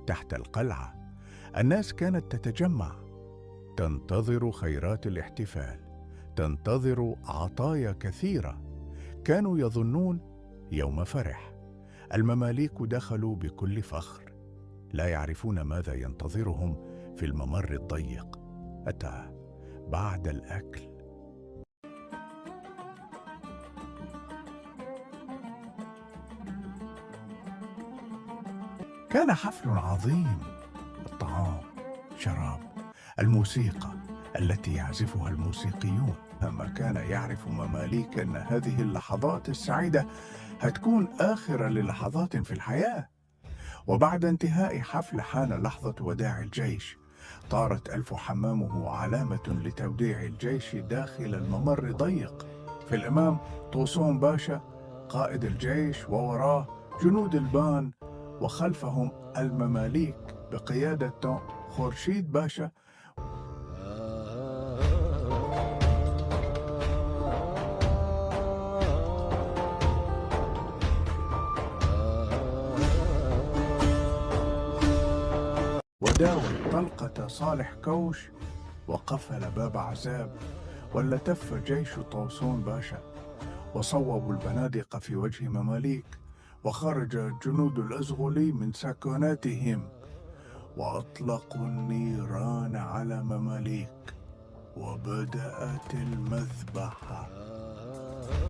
تحت القلعة الناس كانت تتجمع، تنتظر خيرات الاحتفال، تنتظر عطايا كثيرة. كانوا يظنون يوم فرح. المماليك دخلوا بكل فخر، لا يعرفون ماذا ينتظرهم في الممر الضيق. أتى بعد الأكل. كان حفل عظيم، الطعام، شراب، الموسيقى التي يعزفها الموسيقيون. فما كان يعرف مماليك أن هذه اللحظات السعيدة هتكون آخر للحظات في الحياة. وبعد انتهاء حفل حان لحظة وداع الجيش. طارت ألف حمامه علامة لتوديع الجيش داخل الممر ضيق. في الأمام طوسون باشا قائد الجيش، ووراه جنود البان، وخلفهم المماليك بقيادة خورشيد باشا. وداول طلقة صالح كوش، وقفل باب عزاب، ولتف جيش طوسون باشا، وصوبوا البنادق في وجه مماليك، وخرج جنود الأزغلي من سكناتهم، وأطلقوا النيران على مماليك، وبدأت المذبحة.